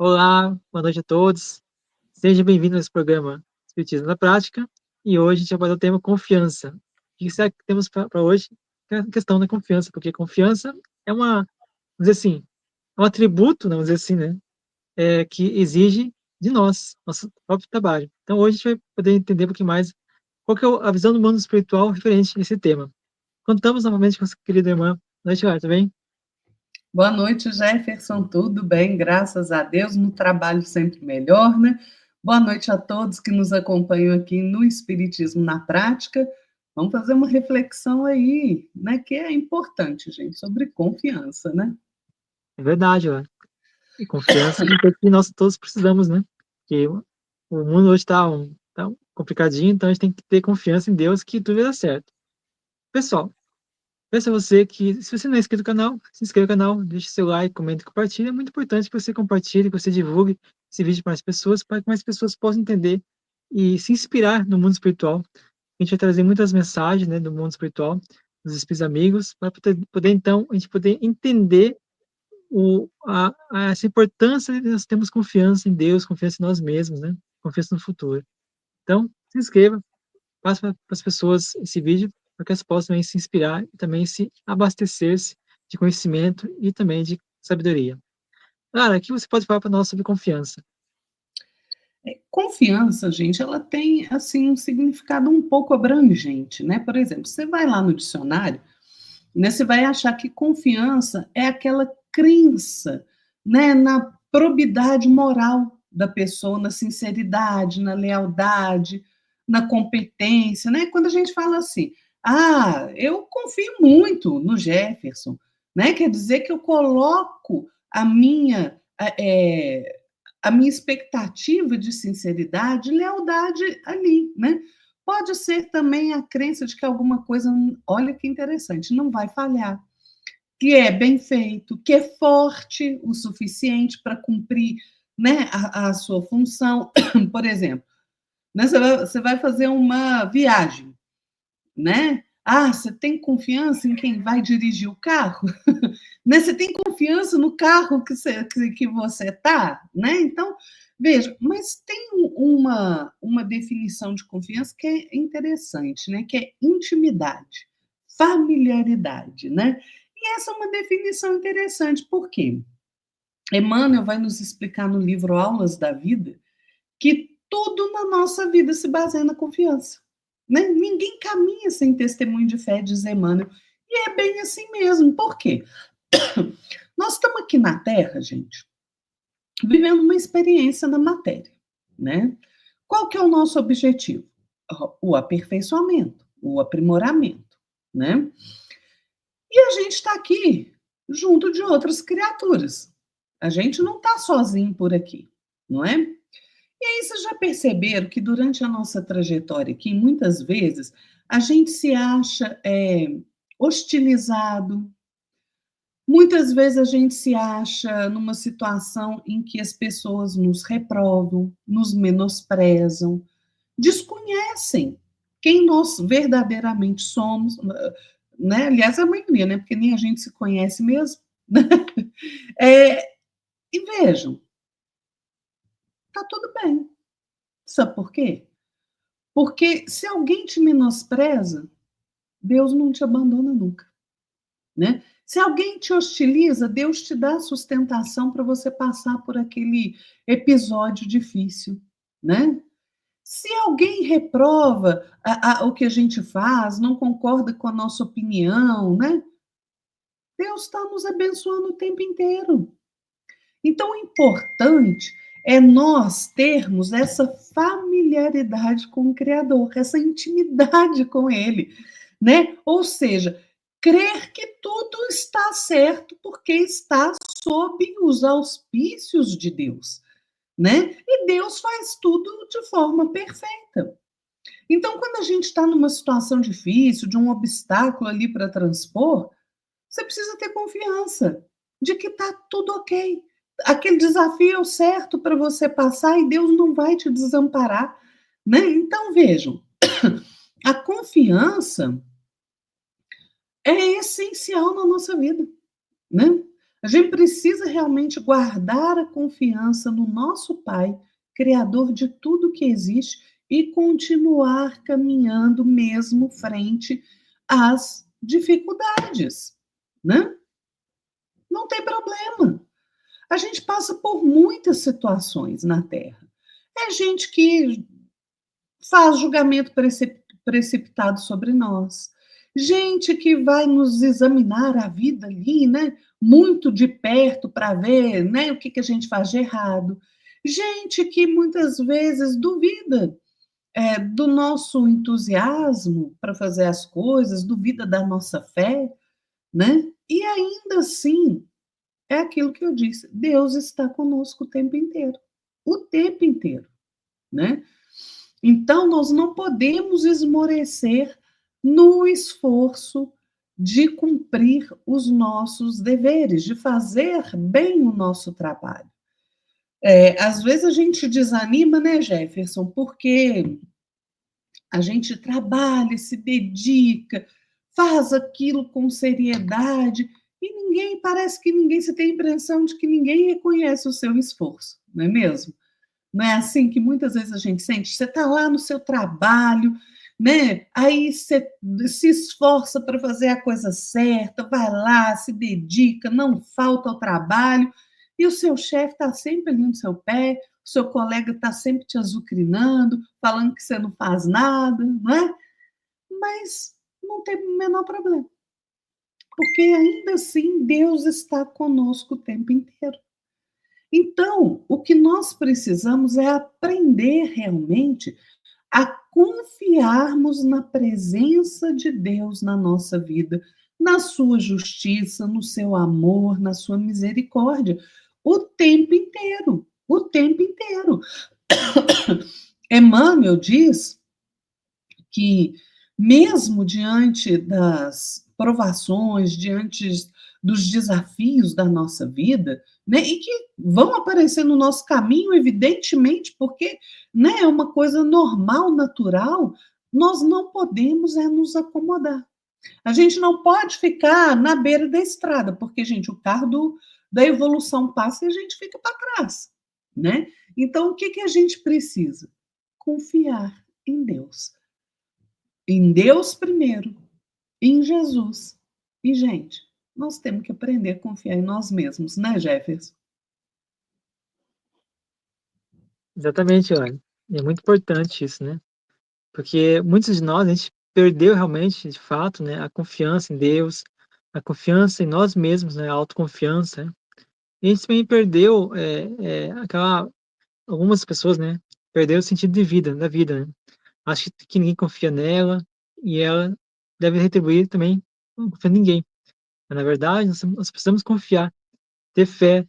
Olá, boa noite a todos. Seja bem-vindo a esse programa Espiritismo na Prática. E hoje a gente vai abordar o tema confiança. O que será que temos para hoje? É a questão da confiança, porque confiança é vamos dizer assim, é um atributo, né, vamos dizer assim, né, que exige de nós, nosso próprio trabalho. Então hoje a gente vai poder entender um pouquinho mais qual que é a visão do mundo espiritual referente a esse tema. Contamos novamente com essa querida irmã. Boa noite, Lara, tudo bem? Boa noite, Jefferson. Tudo bem? Graças a Deus, no trabalho sempre melhor, né? Boa noite a todos que nos acompanham aqui no Espiritismo na Prática. Vamos fazer uma reflexão aí, né? Que é importante, gente, sobre confiança, né? É verdade, Lara. E confiança é uma coisa que nós todos precisamos, né? Porque o mundo hoje tá complicadinho, então a gente tem que ter confiança em Deus que tudo vai dar certo. Pessoal, peço a você que, se você não é inscrito no canal, se inscreva no canal, deixe seu like, comente e compartilhe. É muito importante que você compartilhe, que você divulgue esse vídeo para mais pessoas, para que mais pessoas possam entender e se inspirar no mundo espiritual. A gente vai trazer muitas mensagens, né, do mundo espiritual, dos espíritos amigos, para poder então, a gente poder entender essa importância de nós termos confiança em Deus, confiança em nós mesmos, né? Confiança no futuro. Então, se inscreva, passe para as pessoas esse vídeo, para que elas possam também se inspirar e também se abastecer-se de conhecimento e também de sabedoria. Clara, o que você pode falar para nós sobre confiança? Confiança, gente, ela tem assim um significado um pouco abrangente, né? Por exemplo, você vai lá no dicionário, né? Você vai achar que confiança é aquela crença, né, na probidade moral da pessoa, na sinceridade, na lealdade, na competência, né? Quando a gente fala assim, eu confio muito no Jefferson, né? Quer dizer que eu coloco a minha expectativa de sinceridade, lealdade ali, né? Pode ser também a crença de que alguma coisa, olha que interessante, não vai falhar, que é bem feito, que é forte o suficiente para cumprir, né, a sua função. Por exemplo, né, você vai fazer uma viagem, né? Você tem confiança em quem vai dirigir o carro? Né? Você tem confiança no carro que você está? Né? Então, veja, mas tem uma definição de confiança que é interessante, né? Que é intimidade, familiaridade. Né? E essa é uma definição interessante, por quê? Emmanuel vai nos explicar no livro Aulas da Vida que tudo na nossa vida se baseia na confiança. Né? Ninguém caminha sem testemunho de fé, diz Emmanuel. E é bem assim mesmo. Por quê? Nós estamos aqui na Terra, gente, vivendo uma experiência na matéria, né? Qual que é o nosso objetivo? O aperfeiçoamento, o aprimoramento, né? E a gente está aqui junto de outras criaturas. A gente não está sozinho por aqui, não é? E aí vocês já perceberam que durante a nossa trajetória aqui, muitas vezes, a gente se acha hostilizado, muitas vezes a gente se acha numa situação em que as pessoas nos reprovam, nos menosprezam, desconhecem quem nós verdadeiramente somos, né? Aliás, a maioria, né? Porque nem a gente se conhece mesmo. É, e vejam, tá tudo bem. Sabe por quê? Porque se alguém te menospreza, Deus não te abandona nunca, né? Se alguém te hostiliza, Deus te dá sustentação para você passar por aquele episódio difícil, né? Se alguém reprova o que a gente faz, não concorda com a nossa opinião, né? Deus está nos abençoando o tempo inteiro. Então, o importante é nós termos essa familiaridade com o Criador, essa intimidade com Ele, né? Ou seja, crer que tudo está certo porque está sob os auspícios de Deus, né? E Deus faz tudo de forma perfeita. Então, quando a gente está numa situação difícil, de um obstáculo ali para transpor, você precisa ter confiança de que está tudo ok. Aquele desafio é o certo para você passar e Deus não vai te desamparar. Né? Então, vejam, a confiança é essencial na nossa vida. Né? A gente precisa realmente guardar a confiança no nosso Pai, Criador de tudo que existe, e continuar caminhando mesmo frente às dificuldades, né? Não tem problema. A gente passa por muitas situações na Terra. É gente que faz julgamento precipitado sobre nós. Gente que vai nos examinar a vida ali, né? Muito de perto para ver, né? O que, que a gente faz de errado. Gente que muitas vezes duvida do nosso entusiasmo para fazer as coisas, duvida da nossa fé, né? E ainda assim, é aquilo que eu disse, Deus está conosco o tempo inteiro. O tempo inteiro, né? Então, nós não podemos esmorecer no esforço de cumprir os nossos deveres, de fazer bem o nosso trabalho. Às vezes a gente desanima, né, Jefferson, porque a gente trabalha, se dedica, faz aquilo com seriedade e parece que ninguém, se tem a impressão de que ninguém reconhece o seu esforço, não é mesmo? Não é assim que muitas vezes a gente sente? Você está lá no seu trabalho, né? Aí você se esforça para fazer a coisa certa, vai lá, se dedica, não falta ao trabalho, e o seu chefe está sempre ali no seu pé, o seu colega está sempre te azucrinando, falando que você não faz nada, não é? Mas não tem o menor problema, porque ainda assim Deus está conosco o tempo inteiro. Então, o que nós precisamos é aprender realmente a confiarmos na presença de Deus na nossa vida, na sua justiça, no seu amor, na sua misericórdia, o tempo inteiro, o tempo inteiro. Emmanuel diz que, mesmo diante das provações, diante dos desafios da nossa vida, né, e que vão aparecer no nosso caminho, evidentemente, porque, né, é uma coisa normal, natural, nós não podemos nos acomodar. A gente não pode ficar na beira da estrada, porque, gente, o carro da evolução passa e a gente fica para trás, né? Então, o que, que a gente precisa? Confiar em Deus. Em Deus primeiro, em Jesus. E, gente, nós temos que aprender a confiar em nós mesmos, né, Jefferson? Exatamente, olha. É muito importante isso, né? Porque muitos de nós, a gente perdeu realmente, de fato, né, a confiança em Deus, a confiança em nós mesmos, né, a autoconfiança, né? E a gente também perdeu, algumas pessoas, né, perderam o sentido de vida, da vida, né? Acha que ninguém confia nela e ela deve retribuir também, não confia em ninguém. Mas, na verdade, nós precisamos confiar, ter fé,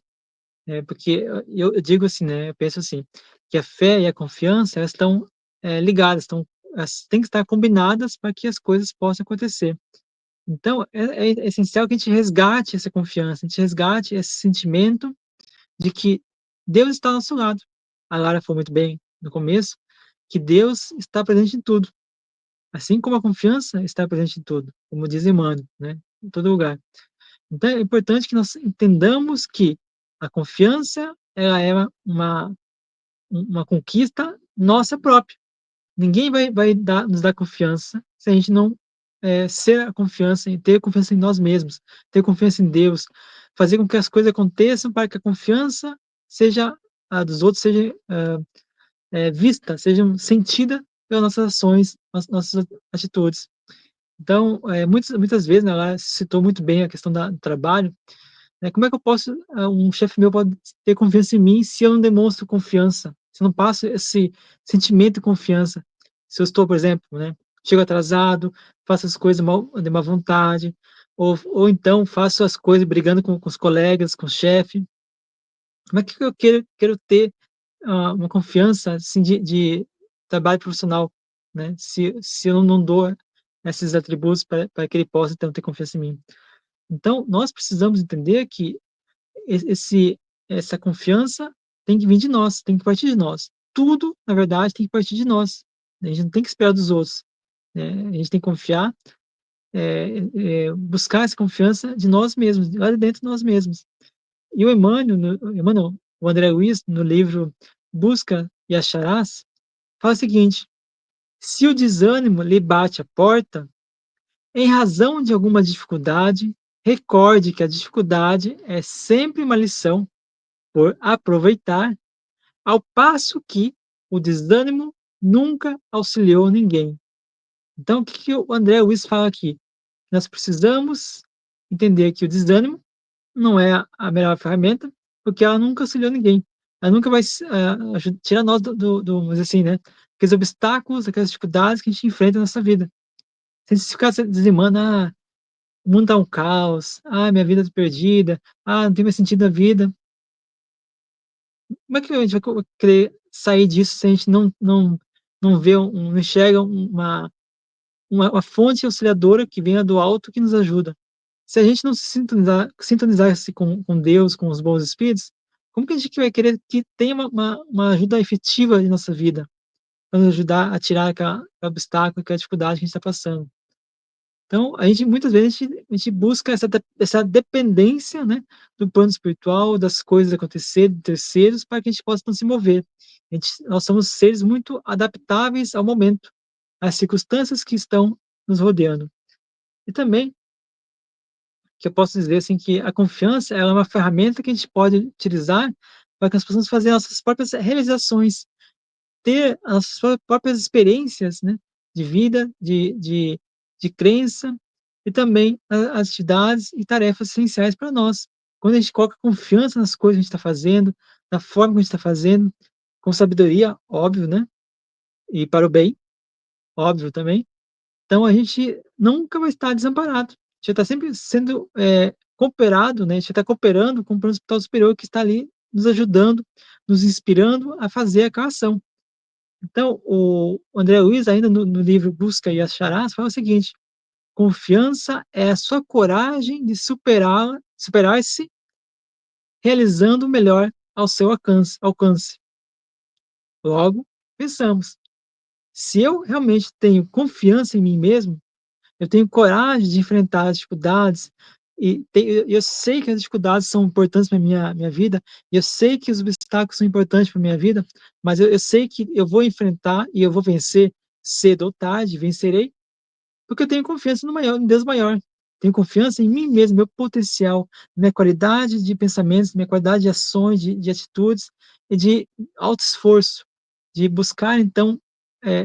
porque eu digo assim, né, eu penso assim, que a fé e a confiança, elas estão, ligadas, elas têm que estar combinadas para que as coisas possam acontecer. Então, é essencial que a gente resgate essa confiança, a gente resgate esse sentimento de que Deus está ao nosso lado. A Lara falou muito bem no começo, que Deus está presente em tudo, assim como a confiança está presente em tudo, como diz Emmanuel, né, em todo lugar. Então, é importante que nós entendamos que a confiança, ela é uma conquista nossa própria. Ninguém vai nos dar confiança se a gente não ser a confiança e ter confiança em nós mesmos, ter confiança em Deus, fazer com que as coisas aconteçam para que a confiança seja a dos outros seja vista, seja sentida pelas nossas ações, nossas atitudes. Então, muitas vezes, né, ela citou muito bem a questão do trabalho, né, como é que eu posso, um chefe meu pode ter confiança em mim se eu não demonstro confiança, se eu não passo esse sentimento de confiança? Se eu estou, por exemplo, né, chego atrasado, faço as coisas de má vontade, ou então faço as coisas brigando com os colegas, com o chefe, como é que eu quero ter uma confiança assim, de trabalho profissional, né, se eu não dou esses atributos para que ele possa então ter confiança em mim? Então, nós precisamos entender que esse essa confiança tem que vir de nós, tem que partir de nós. Tudo, na verdade, tem que partir de nós. A gente não tem que esperar dos outros, né? A gente tem que confiar, buscar essa confiança de nós mesmos, lá de dentro de nós mesmos. E o Emmanuel, o André Luiz, no livro Busca e Acharás, fala o seguinte: se o desânimo lhe bate à porta, em razão de alguma dificuldade, recorde que a dificuldade é sempre uma lição por aproveitar, ao passo que o desânimo nunca auxiliou ninguém. Então, o que o André Luiz fala aqui? Nós precisamos entender que o desânimo não é a melhor ferramenta, porque ela nunca auxiliou ninguém. Ela nunca vai tirar nós vamos dizer assim, né? Aqueles obstáculos, aquelas dificuldades que a gente enfrenta na nossa vida. Se a gente ficar desanimando, o mundo tá um caos, minha vida tá perdida, não tem mais sentido na vida. Como é que a gente vai querer sair disso se a gente não vê, não enxerga uma fonte auxiliadora que venha do alto que nos ajuda? Se a gente não se sintonizar-se com Deus, com os bons espíritos, como que a gente vai querer que tenha uma ajuda efetiva em nossa vida, para nos ajudar a tirar aquele obstáculo, aquela dificuldade que a gente está passando? Então, muitas vezes a gente busca essa dependência, né, do plano espiritual, das coisas acontecerem, de terceiros, para que a gente possa não se mover. Nós somos seres muito adaptáveis ao momento, às circunstâncias que estão nos rodeando. E também, que eu posso dizer assim, que a confiança ela é uma ferramenta que a gente pode utilizar para que nós possamos fazer nossas próprias realizações, ter as suas próprias experiências, né, de vida, de crença, e também as atividades e tarefas essenciais para nós. Quando a gente coloca confiança nas coisas que a gente está fazendo, na forma que a gente está fazendo, com sabedoria, óbvio, né, e para o bem, óbvio também, então a gente nunca vai estar desamparado. A gente está sempre sendo cooperado, né, a gente está cooperando com o plano espiritual superior que está ali nos ajudando, nos inspirando a fazer aquela ação. Então, o André Luiz, ainda no livro Busca e Acharás, fala o seguinte: confiança é a sua coragem de superar-se, realizando o melhor ao seu alcance. Logo, pensamos, se eu realmente tenho confiança em mim mesmo, eu tenho coragem de enfrentar as dificuldades, e eu sei que as dificuldades são importantes para minha vida, e eu sei que os obstáculos são importantes para minha vida, mas eu sei que eu vou enfrentar e eu vou vencer cedo ou tarde, vencerei, porque eu tenho confiança no Deus maior. Tenho confiança em mim mesmo, meu potencial, minha qualidade de pensamentos, minha qualidade de ações, de atitudes e de alto esforço, de buscar, então,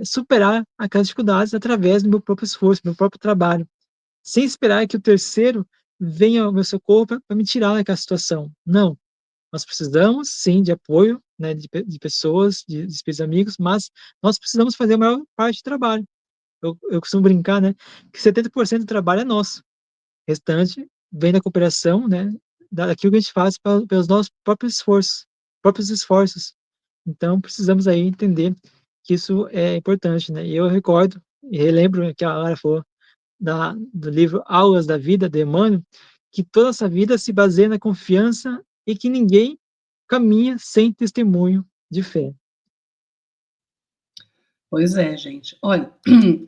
superar aquelas dificuldades através do meu próprio esforço, meu próprio trabalho, sem esperar que o terceiro venha ao meu socorro para me tirar daquela situação. Não, nós precisamos, sim, de apoio, né, de pessoas, de espíritos amigos, mas nós precisamos fazer a maior parte do trabalho. Eu costumo brincar, né, que 70% do trabalho é nosso, o restante vem da cooperação, né, daquilo que a gente faz pelos nossos próprios esforços. Então, precisamos aí entender que isso é importante, né, e eu recordo e relembro que a Lara falou do livro Aulas da Vida, de Emmanuel, que toda essa vida se baseia na confiança e que ninguém caminha sem testemunho de fé. Pois é, gente. Olha,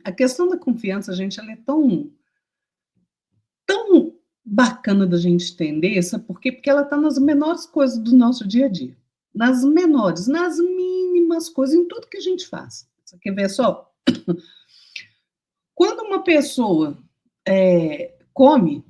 a questão da confiança, gente, ela é tão bacana da gente entender, sabe por quê? Porque ela está nas menores coisas do nosso dia a dia. Nas menores, nas mínimas coisas, em tudo que a gente faz. Você quer ver só? Quando uma pessoa come,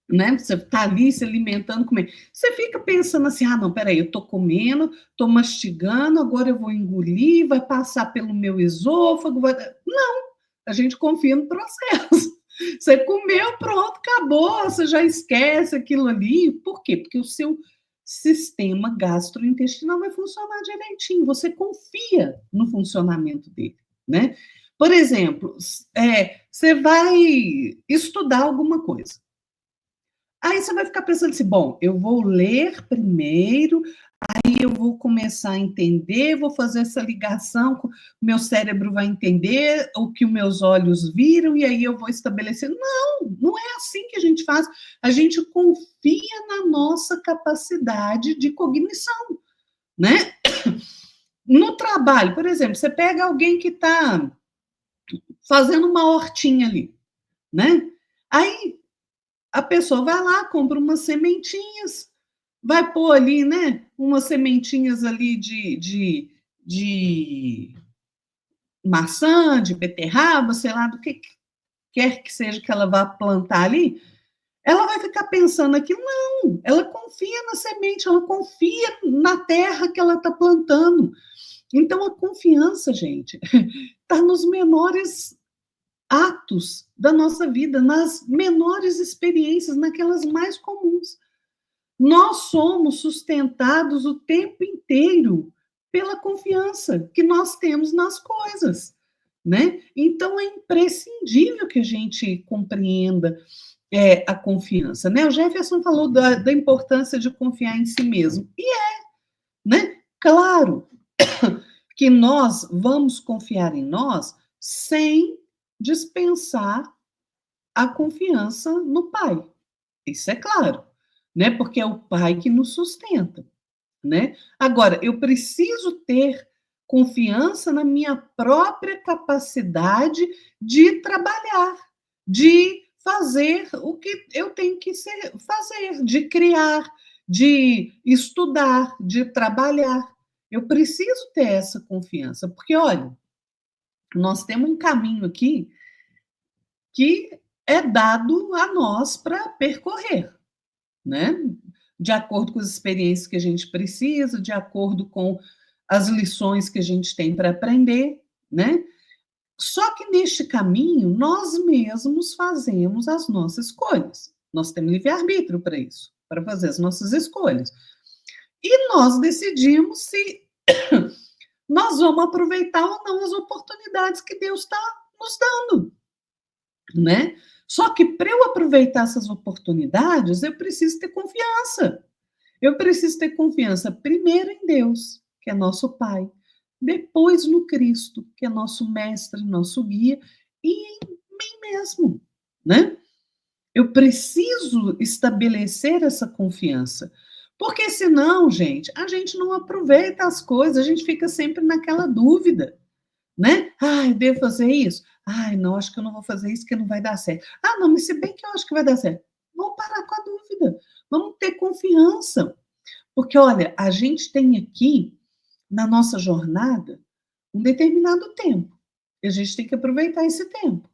né? Você está ali se alimentando, comendo. Você fica pensando assim: não, peraí, eu estou comendo, estou mastigando, agora eu vou engolir, vai passar pelo meu esôfago. Não, a gente confia no processo. Você comeu, pronto, acabou, você já esquece aquilo ali. Por quê? Porque o seu sistema gastrointestinal vai funcionar direitinho, você confia no funcionamento dele, né? Por exemplo, você vai estudar alguma coisa. Aí você vai ficar pensando assim: bom, eu vou ler primeiro, aí eu vou começar a entender, vou fazer essa ligação, meu cérebro vai entender o que os meus olhos viram, e aí eu vou estabelecer. Não, não é assim que a gente faz. A gente confia na nossa capacidade de cognição, né? No trabalho, por exemplo, você pega alguém que está fazendo uma hortinha ali, né? Aí a pessoa vai lá, compra umas sementinhas, vai pôr ali, né, umas sementinhas ali de maçã, de beterraba, sei lá, do que quer que seja que ela vá plantar ali, ela vai ficar pensando aqui, não, ela confia na semente, ela confia na terra que ela está plantando. Então, a confiança, gente, está nos menores atos da nossa vida, nas menores experiências, naquelas mais comuns. Nós somos sustentados o tempo inteiro pela confiança que nós temos nas coisas, né? Então é imprescindível que a gente compreenda a confiança, né? O Jefferson falou da importância de confiar em si mesmo, né? Claro que nós vamos confiar em nós sem dispensar a confiança no Pai. Isso é claro, né? Porque é o Pai que nos sustenta, né? Agora, eu preciso ter confiança na minha própria capacidade de trabalhar, de fazer o que eu tenho que fazer, de criar, de estudar, de trabalhar. Eu preciso ter essa confiança, porque, olha, nós temos um caminho aqui que é dado a nós para percorrer, né? De acordo com as experiências que a gente precisa, de acordo com as lições que a gente tem para aprender, né? Só que neste caminho, nós mesmos fazemos as nossas escolhas. Nós temos livre-arbítrio para isso, para fazer as nossas escolhas. E nós decidimos se nós vamos aproveitar ou não as oportunidades que Deus está nos dando, né? Só que para eu aproveitar essas oportunidades, eu preciso ter confiança. Eu preciso ter confiança primeiro em Deus, que é nosso Pai, depois no Cristo, que é nosso mestre, nosso guia, e em mim mesmo, né? Eu preciso estabelecer essa confiança. Porque senão, gente, a gente não aproveita as coisas, a gente fica sempre naquela dúvida, né? Ai, devo fazer isso? Ai, não, acho que eu não vou fazer isso, que não vai dar certo. Ah, não, mas se bem que eu acho que vai dar certo. Vamos parar com a dúvida. Vamos ter confiança. Porque, olha, a gente tem aqui, na nossa jornada, um determinado tempo. E a gente tem que aproveitar esse tempo.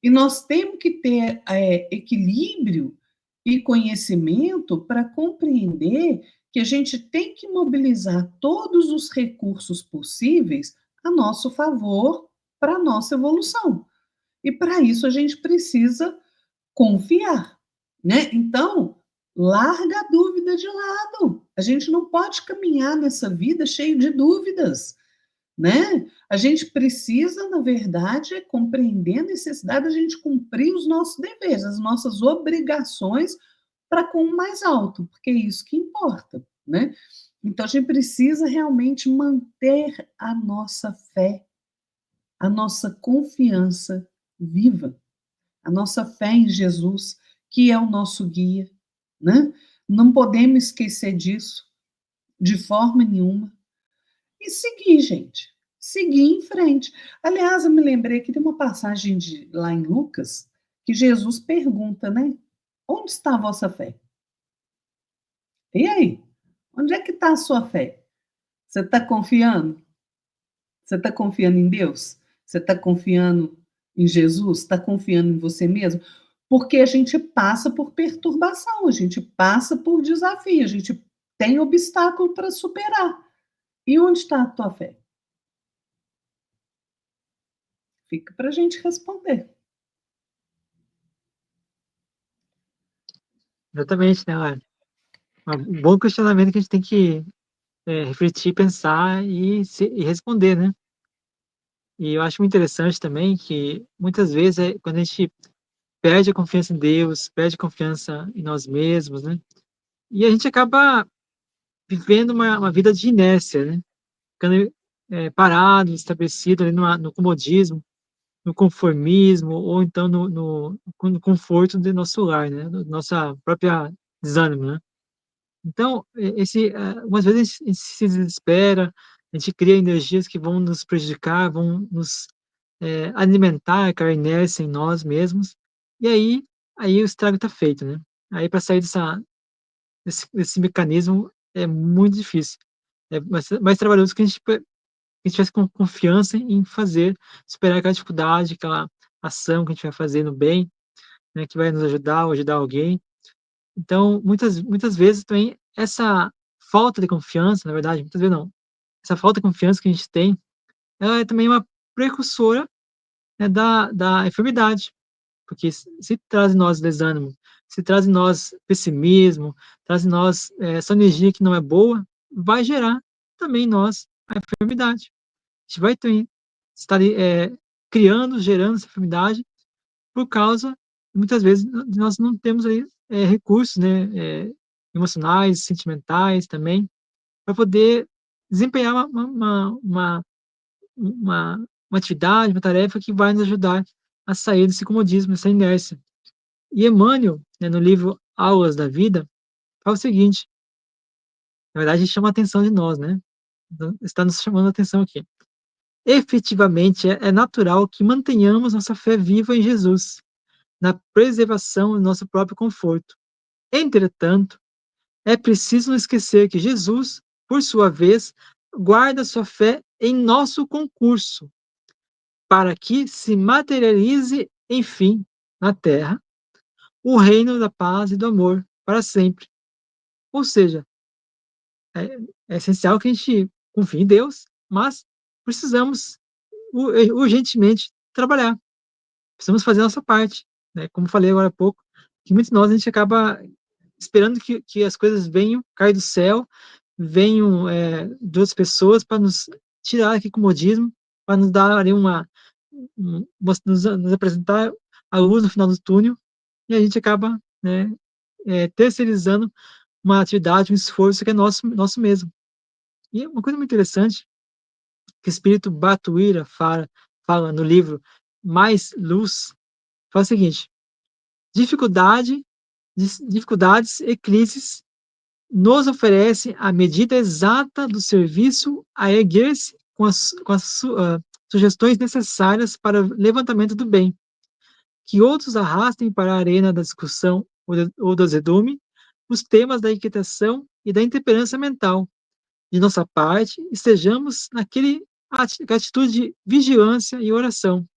E nós temos que ter equilíbrio e conhecimento para compreender que a gente tem que mobilizar todos os recursos possíveis a nosso favor para a nossa evolução. E para isso a gente precisa confiar, né? Então, larga a dúvida de lado. A gente não pode caminhar nessa vida cheio de dúvidas, né? A gente precisa, na verdade, compreender a necessidade da gente cumprir os nossos deveres, as nossas obrigações para com o mais alto, porque é isso que importa, né? Então, a gente precisa realmente manter a nossa fé, a nossa confiança viva, a nossa fé em Jesus, que é o nosso guia, né? Não podemos esquecer disso de forma nenhuma. E seguir, gente. Seguir em frente. Aliás, eu me lembrei que tem uma passagem lá em Lucas que Jesus pergunta, né? Onde está a vossa fé? E aí? Onde é que está a sua fé? Você está confiando? Você está confiando em Deus? Você está confiando em Jesus? Está confiando em você mesmo? Porque a gente passa por perturbação, a gente passa por desafio, a gente tem obstáculo para superar. E onde está a tua fé? Fica para a gente responder. Exatamente, né? Olha, um bom questionamento que a gente tem que refletir, pensar e responder, né? E eu acho muito interessante também que muitas vezes quando a gente perde a confiança em Deus, perde a confiança em nós mesmos, né? E a gente acaba vivendo uma vida de inércia, né? Ficando parado, estabelecido ali no comodismo, no conformismo, ou então no conforto do nosso lar, né? Nossa própria desânimo, né? Então, algumas vezes a gente se desespera, a gente cria energias que vão nos prejudicar, vão nos alimentar aquela inércia em nós mesmos, e aí aí o estrago está feito, né? Aí para sair desse mecanismo é muito difícil. É mais trabalhoso que a gente tivesse com confiança em fazer, superar aquela dificuldade, aquela ação que a gente vai fazer no bem, né, que vai nos ajudar ou ajudar alguém. Então, muitas vezes também essa falta de confiança, na verdade, muitas vezes não, essa falta de confiança que a gente tem, ela é também uma precursora, né, da enfermidade, porque se traz em nós desânimo, se traz em nós pessimismo, traz em nós, essa energia que não é boa, vai gerar também em nós a enfermidade. A gente vai também estar ali, criando, gerando essa enfermidade por causa, muitas vezes, nós não temos aí, recursos, né, emocionais, sentimentais também, para poder desempenhar uma uma atividade, uma tarefa que vai nos ajudar a sair desse comodismo, dessa inércia. E Emmanuel, né, no livro Aulas da Vida, fala o seguinte, na verdade, ele chama a atenção de nós, né, então, está nos chamando a atenção aqui. Efetivamente, é natural que mantenhamos nossa fé viva em Jesus, na preservação do nosso próprio conforto. Entretanto, é preciso não esquecer que Jesus, por sua vez, guarda sua fé em nosso concurso, para que se materialize, enfim, na terra, o reino da paz e do amor para sempre. Ou seja, é, é essencial que a gente confie em Deus, mas precisamos urgentemente trabalhar. Precisamos fazer a nossa parte, né? Como falei agora há pouco, que muitos de nós a gente acaba esperando que as coisas venham, cair do céu, venham, de outras pessoas para nos tirar aquele comodismo, para nos dar ali nos apresentar a luz no final do túnel, e a gente acaba, né, terceirizando uma atividade, um esforço que é nosso mesmo. E uma coisa muito interessante que o espírito Batuíra fala no livro Mais Luz, fala o seguinte: dificuldade, dificuldades e crises nos oferece a medida exata do serviço a erguer-se com as sugestões necessárias para o levantamento do bem, que outros arrastem para a arena da discussão ou do azedume os temas da inquietação e da intemperança mental. De nossa parte, estejamos naquele atitude de vigilância e oração,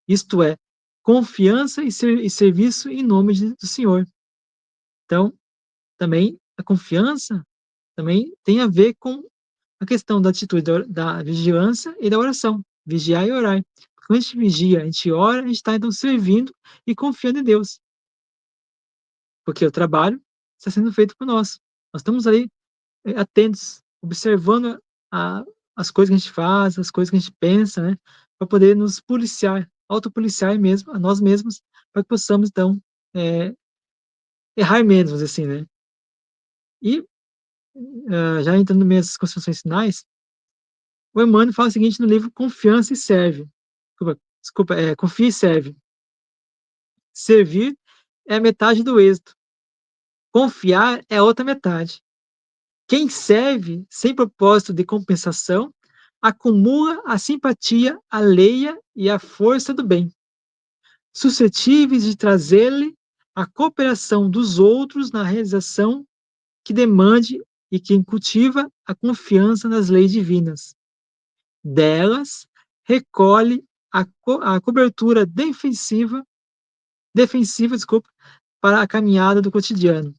isto é, confiança e serviço em nome do Senhor. Então, também a confiança também tem a ver com a questão da atitude da vigilância e da oração. Vigiar e orar. Quando a gente vigia, a gente ora, a gente está então servindo e confiando em Deus, porque o trabalho está sendo feito por nós. Nós estamos ali atentos, observando a, as coisas que a gente faz, as coisas que a gente pensa, né, para poder nos policiar, autopoliciar mesmo, a nós mesmos, para que possamos então é, errar menos, vamos dizer assim, né? E já entrando nas minhas considerações finais, o Emmanuel fala o seguinte no livro Confiança e Serve. Desculpa, Confia e Serve. Servir é a metade do êxito. Confiar é a outra metade. Quem serve sem propósito de compensação acumula a simpatia alheia e a força do bem, suscetíveis de trazer-lhe a cooperação dos outros na realização que demande e quem cultiva a confiança nas leis divinas. Delas, recolhe a cobertura defensiva, desculpa, para a caminhada do cotidiano.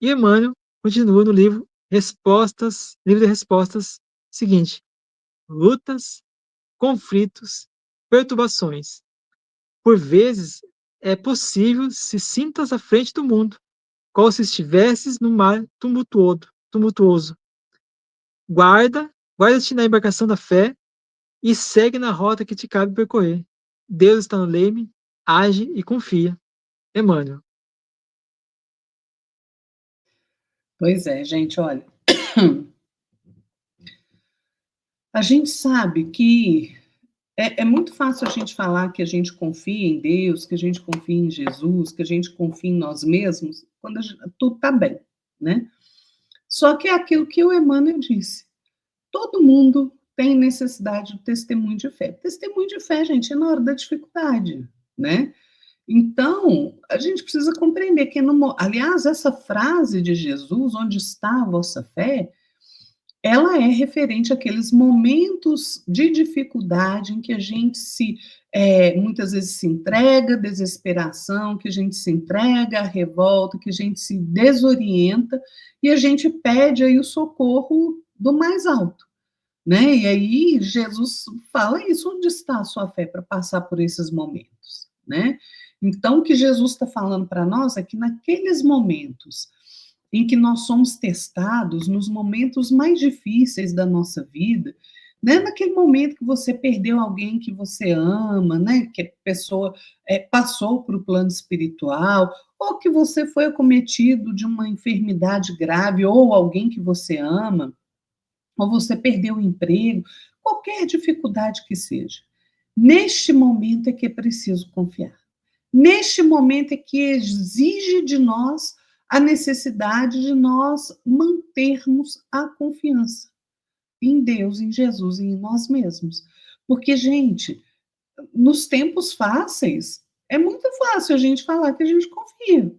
E Emmanuel continua no livro de respostas, seguinte: lutas, conflitos, perturbações. Por vezes, é possível se sintas à frente do mundo, qual se estivesses no mar tumultuoso. Guarda-te na embarcação da fé e segue na rota que te cabe percorrer. Deus está no leme, age e confia. Emmanuel. Pois é, gente, olha. A gente sabe que é muito fácil a gente falar que a gente confia em Deus, que a gente confia em Jesus, que a gente confia em nós mesmos, quando tudo está bem, né? Só que é aquilo que o Emmanuel disse. Todo mundo tem necessidade de testemunho de fé. Testemunho de fé, gente, é na hora da dificuldade, né? Então, a gente precisa compreender que, aliás, essa frase de Jesus, onde está a vossa fé, ela é referente àqueles momentos de dificuldade em que a gente muitas vezes se entrega à desesperação, que a gente se entrega à revolta, que a gente se desorienta e a gente pede aí o socorro do mais alto, né? E aí Jesus fala isso, onde está a sua fé para passar por esses momentos, né? Então, o que Jesus está falando para nós é que naqueles momentos em que nós somos testados, nos momentos mais difíceis da nossa vida, né? Naquele momento que você perdeu alguém que você ama, né? Que a pessoa passou para o plano espiritual, ou que você foi acometido de uma enfermidade grave, ou alguém que você ama, ou você perdeu o emprego, qualquer dificuldade que seja. Neste momento é que é preciso confiar. Neste momento é que exige de nós a necessidade de nós mantermos a confiança em Deus, em Jesus e em nós mesmos. Porque, gente, nos tempos fáceis, é muito fácil a gente falar que a gente confia.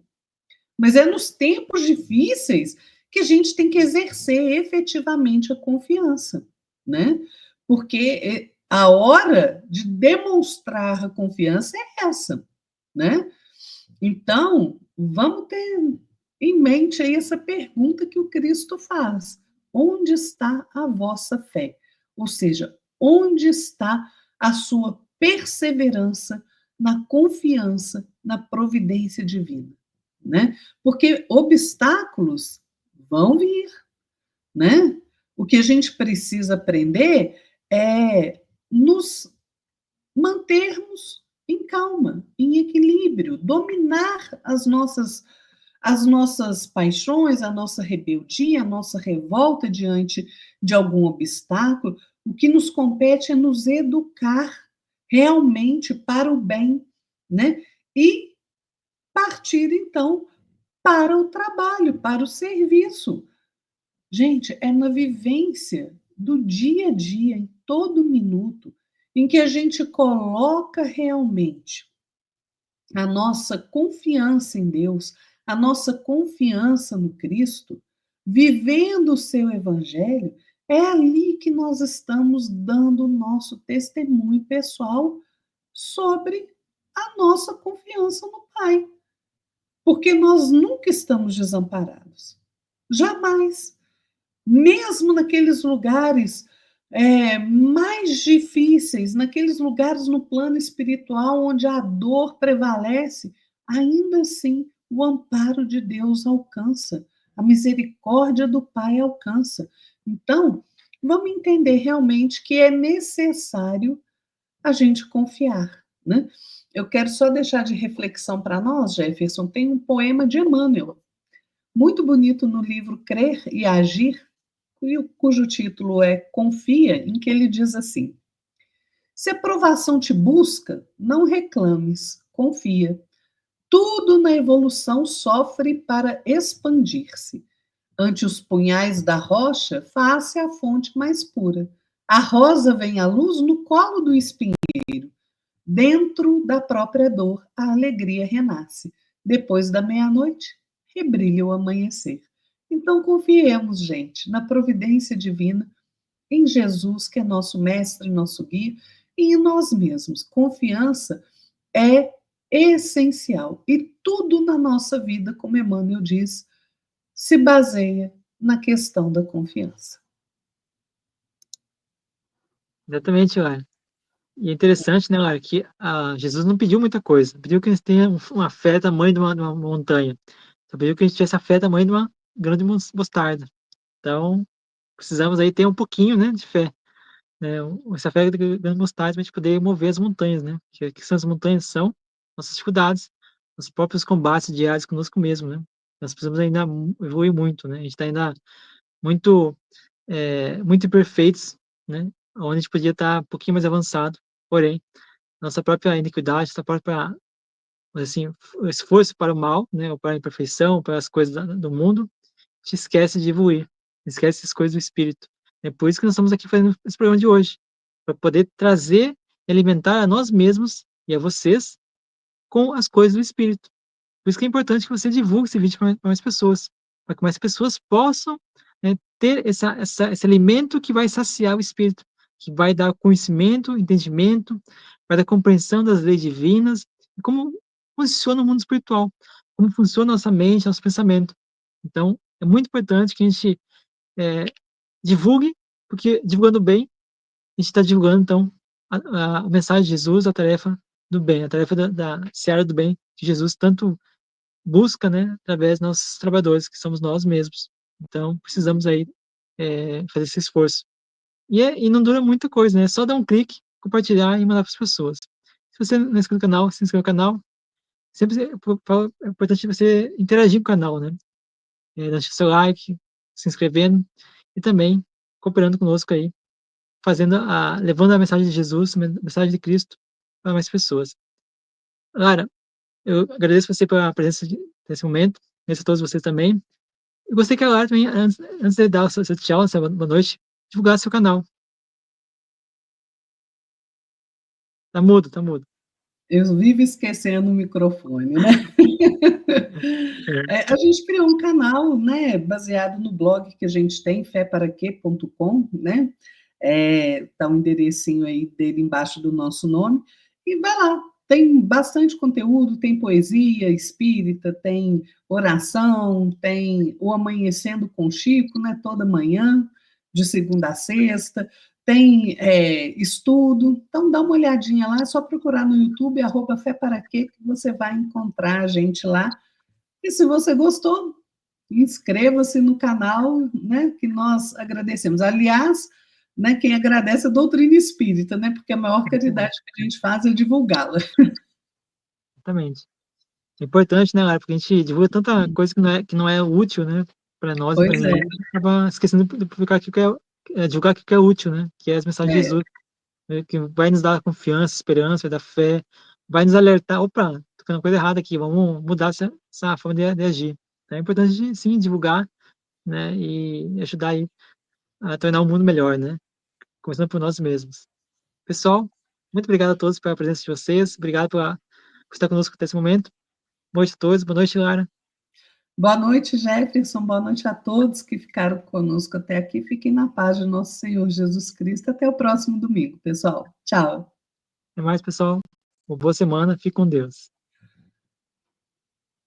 Mas é nos tempos difíceis que a gente tem que exercer efetivamente a confiança, né? Porque a hora de demonstrar a confiança é essa, né? Então, vamos ter em mente aí essa pergunta que o Cristo faz: onde está a vossa fé? Ou seja, onde está a sua perseverança na confiança na providência divina, né? Porque obstáculos vão vir, né? O que a gente precisa aprender é nos mantermos em calma, em equilíbrio, dominar as nossas paixões, a nossa rebeldia, a nossa revolta diante de algum obstáculo. O que nos compete é nos educar realmente para o bem, né? E partir então para o trabalho, para o serviço. Gente, é na vivência do dia a dia, em todo minuto, em que a gente coloca realmente a nossa confiança em Deus, a nossa confiança no Cristo, vivendo o seu evangelho, é ali que nós estamos dando o nosso testemunho pessoal sobre a nossa confiança no Pai. Porque nós nunca estamos desamparados. Jamais. Mesmo naqueles lugares mais difíceis, naqueles lugares no plano espiritual onde a dor prevalece, ainda assim o amparo de Deus alcança, a misericórdia do Pai alcança. Então, vamos entender realmente que é necessário a gente confiar, né? Eu quero só deixar de reflexão para nós, Jefferson, tem um poema de Emmanuel, muito bonito no livro Crer e Agir, cujo título é Confia, em que ele diz assim: se a provação te busca, não reclames, confia. Tudo na evolução sofre para expandir-se. Ante os punhais da rocha, faz-se a fonte mais pura. A rosa vem à luz no colo do espinheiro. Dentro da própria dor, a alegria renasce. Depois da meia-noite, rebrilha o amanhecer. Então, confiemos, gente, na providência divina, em Jesus, que é nosso mestre, nosso guia, e em nós mesmos. Confiança é essencial. E tudo na nossa vida, como Emmanuel diz, se baseia na questão da confiança. Exatamente, olha. E é interessante, né, Lara, que Jesus não pediu muita coisa. Pediu que a gente tenha uma fé do tamanho de uma montanha. Só pediu que a gente tivesse a fé do tamanho de uma grande mostarda. Então, precisamos aí ter um pouquinho, né, de fé. Né? Essa fé de grande mostarda para a gente poder mover as montanhas, né? Que são as montanhas? São nossas dificuldades, os próprios combates diários conosco mesmo, né? Nós precisamos ainda evoluir muito, né? A gente está ainda muito, muito imperfeitos, né? Onde a gente podia estar um pouquinho mais avançado. Porém, nossa própria iniquidade, nossa própria, assim, esforço para o mal, né, ou para a imperfeição, para as coisas do mundo, a gente esquece de evoluir, esquece as coisas do espírito. É por isso que nós estamos aqui fazendo esse programa de hoje, para poder trazer e alimentar a nós mesmos e a vocês com as coisas do Espírito. Por isso que é importante que você divulgue esse vídeo para mais pessoas, para que mais pessoas possam, né, ter esse alimento que vai saciar o espírito, que vai dar conhecimento, entendimento, vai dar compreensão das leis divinas, e como funciona o mundo espiritual, como funciona a nossa mente, nosso pensamento. Então, é muito importante que a gente divulgue, porque divulgando bem, a gente está divulgando, então, a mensagem de Jesus, a tarefa do bem, a tarefa da seara do bem que Jesus tanto busca, né, através dos nossos trabalhadores, que somos nós mesmos. Então, precisamos aí fazer esse esforço. E não dura muita coisa, né? É só dar um clique, compartilhar e mandar para as pessoas. Se você não é inscrito no canal, se inscreva no canal. Sempre é importante você interagir com o canal, né? Deixar seu like, se inscrevendo e também cooperando conosco aí, levando a mensagem de Jesus, a mensagem de Cristo para mais pessoas. Lara, eu agradeço você pela presença nesse momento, agradeço a todos vocês também. Eu gostaria que a Lara também, antes de dar o seu tchau, essa boa noite, divulgasse seu canal. Tá mudo, tá mudo. Eu vivo esquecendo o microfone, né? É, A gente criou um canal, né, baseado no blog que a gente tem, feparaquê.com, né? Tá o enderecinho aí dele embaixo do nosso nome. E vai lá, tem bastante conteúdo, tem poesia espírita, tem oração, tem o Amanhecendo com Chico, né, toda manhã, de segunda a sexta, tem estudo. Então dá uma olhadinha lá, é só procurar no YouTube, @feparaquê, que você vai encontrar a gente lá. E se você gostou, inscreva-se no canal, né, que nós agradecemos. Aliás, né, quem agradece é a doutrina espírita, né, porque a maior caridade que a gente faz é divulgá-la. exatamente. É importante, né, Lara, porque a gente divulga tanta coisa que não é útil, né, para nós e para Pois é, ninguém, e acaba esquecendo de publicar aquilo que divulgar aquilo que é útil, né, que é as mensagens de é, Jesus, né, que vai nos dar confiança, esperança, vai dar fé, vai nos alertar, opa, tô fazendo coisa errada aqui, vamos mudar essa forma de agir. Então é importante, sim, divulgar, né, e ajudar aí a tornar o mundo melhor, né, começando por nós mesmos. Pessoal, muito obrigado a todos pela presença de vocês, obrigado por estar conosco até esse momento. Boa noite a todos, boa noite, Lara. boa noite, Jefferson, boa noite a todos que ficaram conosco até aqui. Fiquem na paz de nosso Senhor Jesus Cristo. Até o próximo domingo, pessoal. Tchau. Até mais, pessoal. Uma boa semana. Fique com Deus.